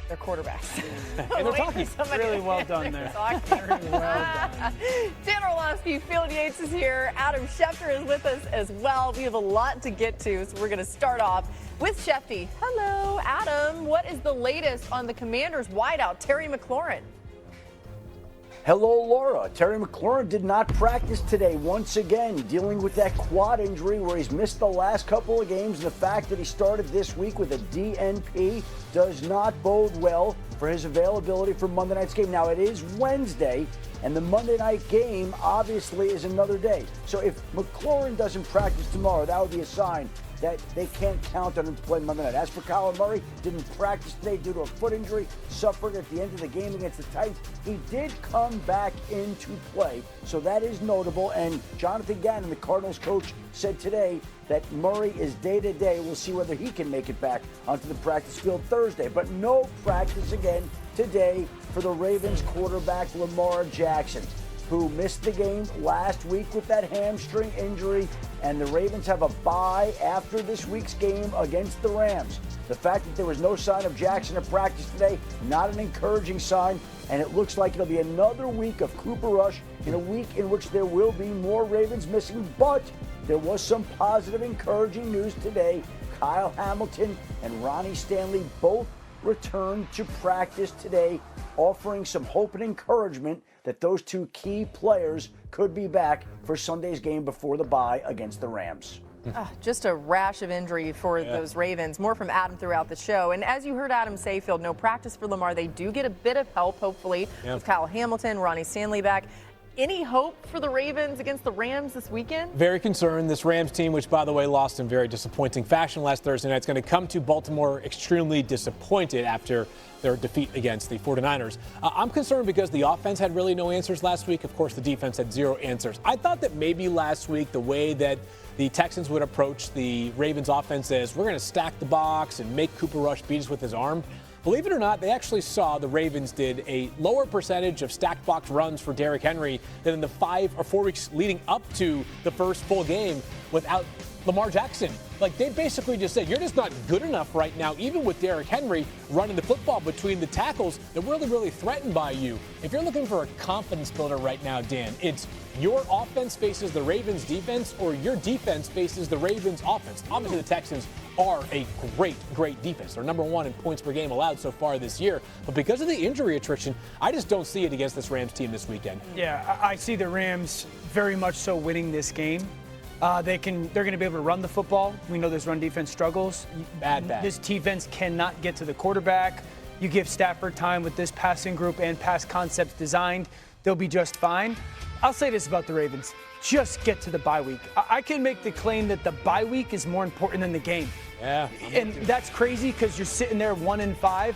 their quarterbacks. And they're talking. Really well done there. Really well done. Dan Orlovsky, Field Yates is here. Adam Schefter is with us as well. We have a lot to get to, so we're going to start off with Shefty. Hello, Adam. What is the latest on the Commanders' wideout, Terry McLaurin? Hello, Laura. Terry McLaurin did not practice today once again, dealing with that quad injury where he's missed the last couple of games. The fact that he started this week with a DNP does not bode well for his availability for Monday night's game. Now, it is Wednesday, and the Monday night game obviously is another day. So if McLaurin doesn't practice tomorrow, that would be a sign that they can't count on him to play Monday night. As for Kyler Murray, didn't practice today due to a foot injury, suffered at the end of the game against the Titans. He did come back into play, so that is notable. And Jonathan Gannon, the Cardinals coach, said today that Murray is day-to-day. We'll see whether he can make it back onto the practice field Thursday. But no practice again today for the Ravens quarterback Lamar Jackson, who missed the game last week with that hamstring injury, and the Ravens have a bye after this week's game against the Rams. The fact that there was no sign of Jackson at practice today, not an encouraging sign, and it looks like it'll be another week of Cooper Rush in a week in which there will be more Ravens missing, but there was some positive, encouraging news today. Kyle Hamilton and Ronnie Stanley both returned to practice today, offering some hope and encouragement that those two key players could be back for Sunday's game before the bye against the Rams. Just a rash of injury for those Ravens. More from Adam throughout the show. And as you heard Adam say, Field, no practice for Lamar. They do get a bit of help, hopefully, with Kyle Hamilton, Ronnie Stanley back. Any hope for the Ravens against the Rams this weekend? Very concerned. This Rams team, which, by the way, lost in very disappointing fashion last Thursday night, is going to come to Baltimore extremely disappointed after their defeat against the 49ers. I'm concerned because the offense had really no answers last week. Of course, the defense had zero answers. I thought that maybe last week the way that the Texans would approach the Ravens offense is we're going to stack the box and make Cooper Rush beat us with his arm. Believe it or not, they actually saw the Ravens did a lower percentage of stacked box runs for Derrick Henry than in the 5 or 4 weeks leading up to the first full game without Lamar Jackson. Like, they basically just said, you're just not good enough right now, even with Derrick Henry running the football between the tackles. They're really, really threatened by you. If you're looking for a confidence builder right now, Dan, it's your offense faces the Ravens defense or your defense faces the Ravens offense. Obviously, the Texans are a great defense. They're number one in points per game allowed so far this year. But because of the injury attrition, I just don't see it against this Rams team this weekend. Yeah, I see the Rams very much so winning this game. They're going to be able to run the football. We know this run defense struggles. Bad. This defense cannot get to the quarterback. You give Stafford time with this passing group and pass concepts designed, they'll be just fine. I'll say this about the Ravens. Just get to the bye week. I can make the claim that the bye week is more important than the game. Yeah. And that's crazy because you're sitting there 1-5.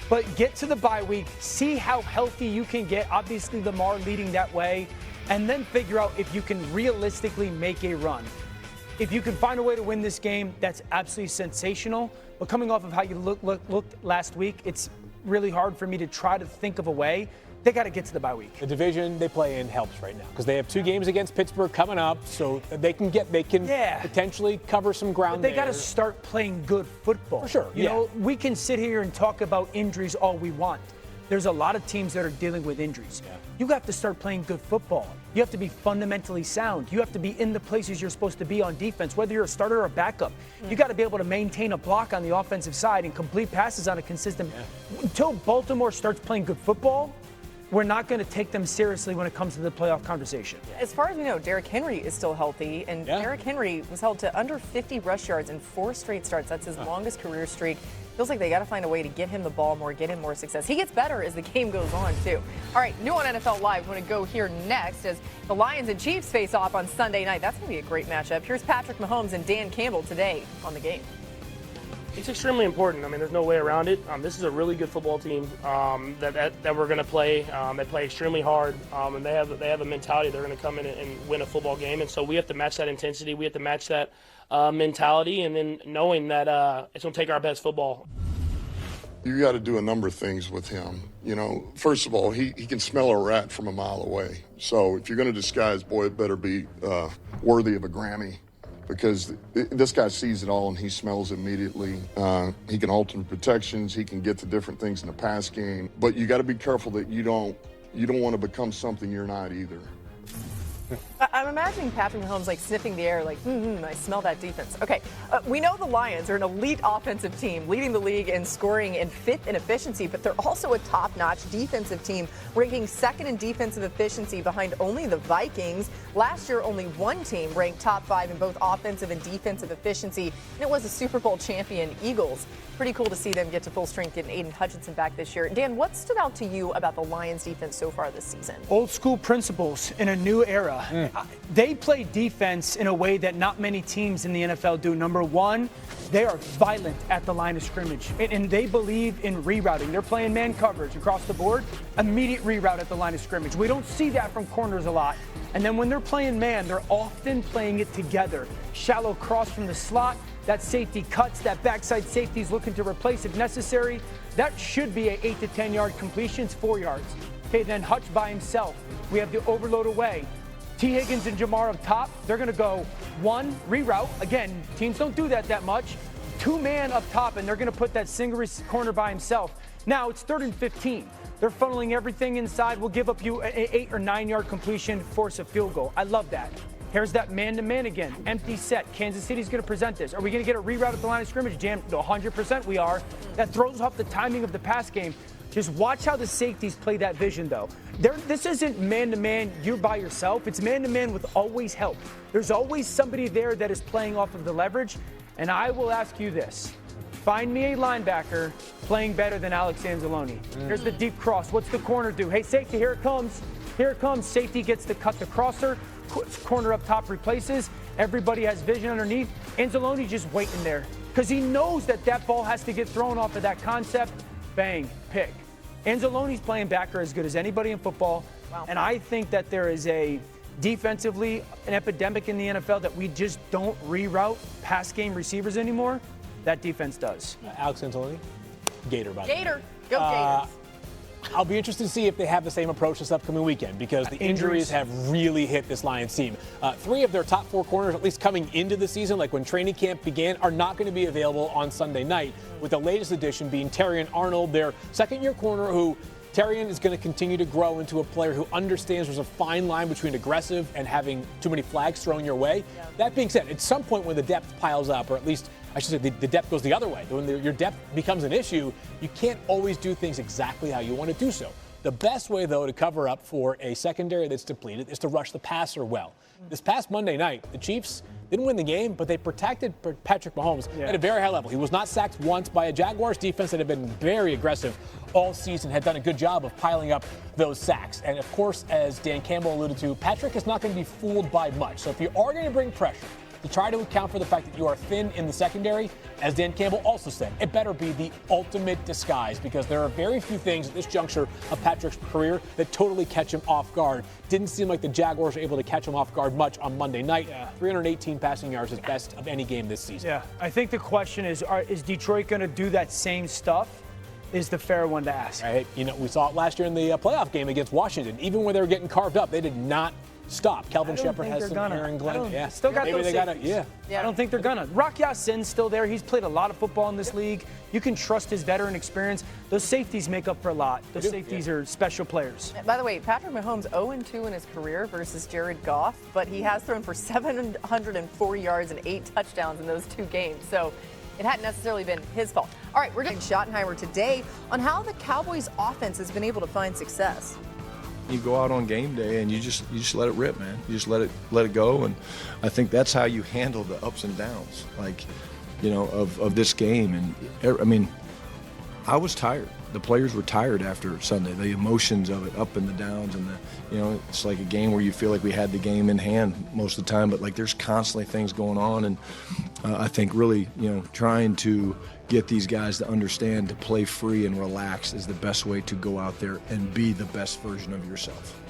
But get to the bye week, see how healthy you can get. Obviously, Lamar leading that way. And then figure out if you can realistically make a run. If you can find a way to win this game, that's absolutely sensational. But coming off of how you looked last week, it's really hard for me to try to think of a way. They got to get to the bye week. The division they play in helps right now because they have 2 games against Pittsburgh coming up, so they can potentially cover some ground. But they got to start playing good football. For sure. You know, we can sit here and talk about injuries all we want. There's a lot of teams that are dealing with injuries. Yeah. You have to start playing good football. You have to be fundamentally sound. You have to be in the places you're supposed to be on defense, whether you're a starter or a backup. You got to be able to maintain a block on the offensive side and complete passes on a consistent. Until Baltimore starts playing good football, we're not going to take them seriously when it comes to the playoff conversation. As far as we know, Derrick Henry is still healthy, and Derrick Henry was held to under 50 rush yards in 4 straight starts. That's his longest career streak. Feels like they got to find a way to get him the ball more, get him more success. He gets better as the game goes on, too. All right, new on NFL Live. We're going to go here next as the Lions and Chiefs face off on Sunday night. That's going to be a great matchup. Here's Patrick Mahomes and Dan Campbell today on the game. It's extremely important. I mean, there's no way around it. This is a really good football team that we're going to play. They play extremely hard, and they have a mentality. They're going to come in and win a football game, and so we have to match that intensity. We have to match that mentality, and then knowing that it's going to take our best football. You got to do a number of things with him. You know, first of all, he can smell a rat from a mile away. So if you're going to disguise, boy, it better be worthy of a Grammy. because this guy sees it all and he smells immediately. He can alter protections. He can get to different things in the pass game. But you got to be careful that you don't want to become something you're not either. I'm imagining Patrick Mahomes like sniffing the air, like, I smell that defense. Okay, we know the Lions are an elite offensive team, leading the league in scoring and fifth in efficiency, but they're also a top-notch defensive team, ranking second in defensive efficiency behind only the Vikings. Last year, only one team ranked top 5 in both offensive and defensive efficiency, and it was the Super Bowl champion Eagles. Pretty cool to see them get to full strength, getting Aiden Hutchinson back this year. Dan, what stood out to you about the Lions defense so far this season? Old school principles in a new era. They play defense in a way that not many teams in the NFL do. Number one, they are violent at the line of scrimmage, and they believe in rerouting. They're playing man coverage across the board, immediate reroute at the line of scrimmage. We don't see that from corners a lot. And then when they're playing man, they're often playing it together. Shallow cross from the slot, that safety cuts, that backside safety is looking to replace if necessary. That should be a 8 to 10 yard completion, it's 4 yards. Okay, then Hutch by himself. We have the overload away. T. Higgins and Jamar up top, they're going to go one, reroute. Again, teams don't do that much. 2-man up top, and they're going to put that single corner by himself. Now it's 3rd and 15. They're funneling everything inside. We'll give up you an 8 or 9 yard completion, force a field goal. I love that. Here's that man-to-man again. Empty set. Kansas City's going to present this. Are we going to get a reroute at the line of scrimmage? Jam, 100% we are. That throws off the timing of the pass game. Just watch how the safeties play that vision, though. This isn't man-to-man, you're by yourself. It's man-to-man with always help. There's always somebody there that is playing off of the leverage. And I will ask you this. Find me a linebacker playing better than Alex Anzalone. Here's the deep cross. What's the corner do? Hey, safety, here it comes. Here it comes. Safety gets to cut the crosser. Corner up top replaces. Everybody has vision underneath. Anzalone just waiting there because he knows that ball has to get thrown off of that concept. Bang, pick. Anzalone's playing backer as good as anybody in football. Wow. And I think that there is defensively an epidemic in the NFL that we just don't reroute pass game receivers anymore. That defense does. Alex Anzalone? Gator, by the way. Gator. Go Gators. I'll be interested to see if they have the same approach this upcoming weekend because the injuries have really hit this Lions team. 3 of their top 4 corners, at least coming into the season, like when training camp began, are not going to be available on Sunday night, with the latest addition being Terrion Arnold, their second-year corner, who Terrion is going to continue to grow into a player who understands there's a fine line between aggressive and having too many flags thrown your way. Yeah. That being said, at some point when the depth piles up, or at least I should say the depth goes the other way, when your depth becomes an issue, you can't always do things exactly how you want to do so. The best way, though, to cover up for a secondary that's depleted is to rush the passer well. This past Monday night, the Chiefs didn't win the game, but they protected Patrick Mahomes at a very high level. He was not sacked once by a Jaguars defense that had been very aggressive all season, had done a good job of piling up those sacks. And, of course, as Dan Campbell alluded to, Patrick is not going to be fooled by much. So if you are going to bring pressure, to try to account for the fact that you are thin in the secondary, as Dan Campbell also said, it better be the ultimate disguise because there are very few things at this juncture of Patrick's career that totally catch him off guard. Didn't seem like the Jaguars were able to catch him off guard much on Monday night. 318 passing yards is best of any game this season. Yeah, I think the question is Detroit going to do that same stuff? Is the fair one to ask. Right. You know, we saw it last year in the playoff game against Washington. Even when they were getting carved up, they did not stop. Kelvin Shepard has some Aaron Glenn. Still got maybe those they got it. Yeah. I don't think they're gonna. Rock Ya-Sin's still there. He's played a lot of football in this league. You can trust his veteran experience. Those safeties make up for a lot. Those safeties are special players. By the way, Patrick Mahomes 0-2 in his career versus Jared Goff, but he has thrown for 704 yards and 8 touchdowns in those 2 games. So it hadn't necessarily been his fault. All right, we're getting Schottenheimer today on how the Cowboys offense has been able to find success. You go out on game day and you just let it rip, man. You just let it go, and I think that's how you handle the ups and downs, like, you know, of this game. And I mean, I was tired. The players were tired after Sunday. The emotions of it, up and the downs, and it's like a game where you feel like we had the game in hand most of the time, but like there's constantly things going on, and I think really, trying to get these guys to understand to play free and relax is the best way to go out there and be the best version of yourself.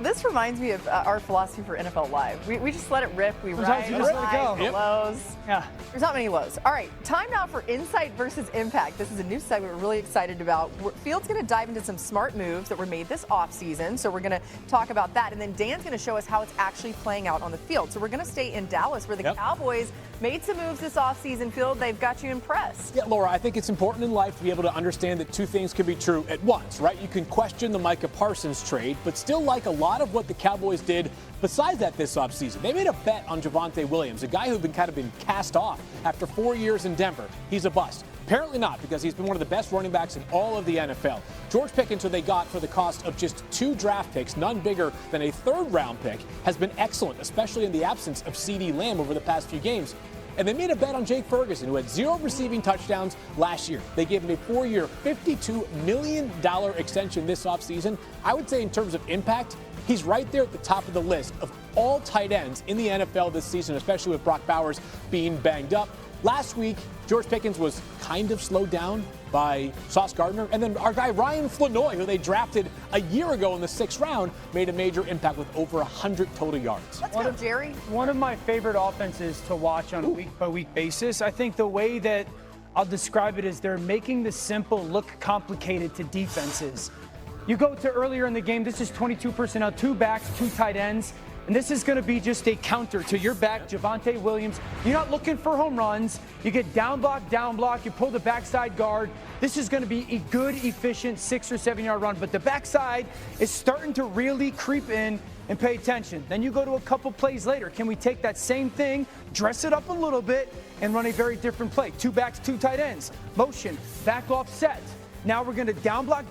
This reminds me of our philosophy for NFL Live. We just let it rip. We ride the highs, the lows. Yeah. There's not many lows. All right, time now for Insight versus Impact. This is a new segment we're really excited about. Field's going to dive into some smart moves that were made this offseason, so we're going to talk about that. And then Dan's going to show us how it's actually playing out on the field. So we're going to stay in Dallas, where the Cowboys made some moves this offseason. Field, they've got you impressed. Yeah, Laura, I think it's important in life to be able to understand that two things can be true at once, right? You can question the Micah Parsons trade, but still like a lot of what the Cowboys did besides that this offseason. They made a bet on Javonte Williams, a guy who'd been kind of been cast off after 4 years in Denver. He's a bust. Apparently not, because he's been one of the best running backs in all of the NFL. George Pickens, who they got for the cost of just 2 draft picks, none bigger than a 3rd-round pick, has been excellent, especially in the absence of CeeDee Lamb over the past few games. And they made a bet on Jake Ferguson, who had 0 receiving touchdowns last year. They gave him a 4-year, $52 million extension this offseason. I would say in terms of impact, he's right there at the top of the list of all tight ends in the NFL this season, especially with Brock Bowers being banged up. Last week, George Pickens was kind of slowed down by Sauce Gardner. And then our guy Ryan Flanoy, who they drafted a year ago in the 6th round, made a major impact with over 100 total yards. Let's go, Jerry. One of my favorite offenses to watch on a week-by-week basis. I think the way that I'll describe it is they're making the simple look complicated to defenses. You go to earlier in the game, this is 22 personnel, 2 backs, 2 tight ends. And this is going to be just a counter to your back, Javonte Williams. You're not looking for home runs. You get down block, you pull the backside guard. This is going to be a good, efficient 6 or 7 yard run. But the backside is starting to really creep in and pay attention. Then you go to a couple plays later. Can we take that same thing, dress it up a little bit, and run a very different play? 2 backs, 2 tight ends. Motion, back off set. Now we're going to down block,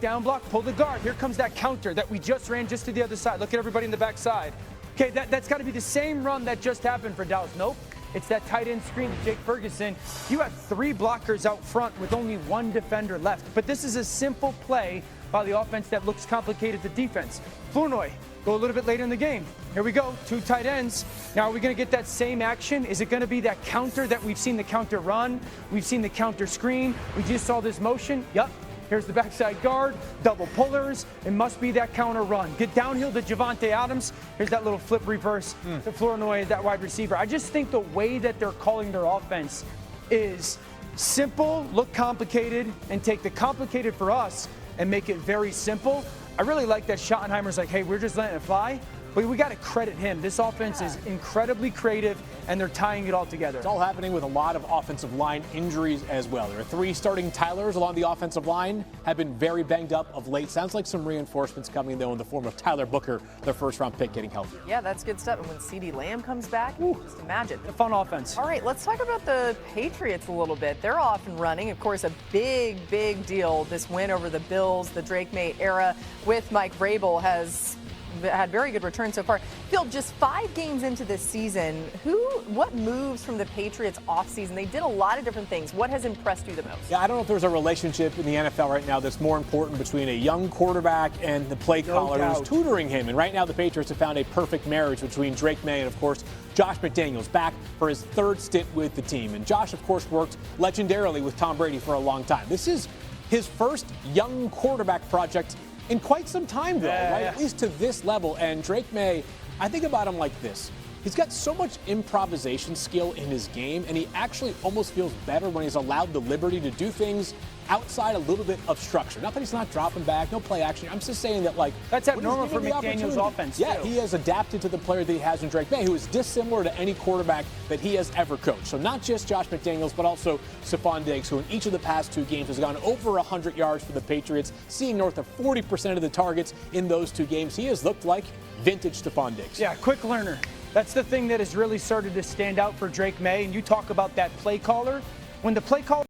pull the guard. Here comes that counter that we just ran just to the other side. Look at everybody in the backside. Okay, that's got to be the same run that just happened for Dallas. Nope. It's that tight end screen to Jake Ferguson. You have 3 blockers out front with only 1 defender left. But this is a simple play by the offense that looks complicated to defense. Flournoy, go a little bit later in the game. Here we go, 2 tight ends. Now, are we going to get that same action? Is it going to be that counter that we've seen the counter run? We've seen the counter screen. We just saw this motion. Yep. Here's the backside guard, double pullers. It must be that counter run. Get downhill to Javonte Adams. Here's that little flip reverse to Flournoy, that wide receiver. I just think the way that they're calling their offense is simple, look complicated, and take the complicated for us and make it very simple. I really like that Schottenheimer's like, hey, we're just letting it fly. But we got to credit him. This offense is incredibly creative, and they're tying it all together. It's all happening with a lot of offensive line injuries as well. There are 3 starting Tylers along the offensive line, have been very banged up of late. Sounds like some reinforcements coming, though, in the form of Tyler Booker, their 1st-round pick, getting healthy. Yeah, that's good stuff. And when CeeDee Lamb comes back, just imagine. A fun offense. All right, let's talk about the Patriots a little bit. They're off and running. Of course, a big, big deal. This win over the Bills, the Drake May era with Mike Vrabel has had very good returns so far. Phil, just 5 games into this season, what moves from the Patriots offseason? They did a lot of different things. What has impressed you the most? Yeah, I don't know if there's a relationship in the NFL right now that's more important between a young quarterback and the play caller who's tutoring him. And right now the Patriots have found a perfect marriage between Drake May and, of course, Josh McDaniels, back for his 3rd stint with the team. And Josh, of course, worked legendarily with Tom Brady for a long time. This is his first young quarterback project in quite some time, though, right? At least to this level. And Drake May, I think about him like this. He's got so much improvisation skill in his game, and he actually almost feels better when he's allowed the liberty to do things outside a little bit of structure. Not that he's not dropping back, no play action. I'm just saying that, like, that's abnormal for McDaniel's offense, yeah, too. he has adapted to the player that he has in Drake May, who is dissimilar to any quarterback that he has ever coached. So not just Josh McDaniels, but also Stephon Diggs, who in each of the past 2 games has gone over 100 yards for the Patriots, seeing north of 40% of the targets in those 2 games. He has looked like vintage Stephon Diggs. Yeah, quick learner. That's the thing that has really started to stand out for Drake May. And you talk about that play caller. When the play caller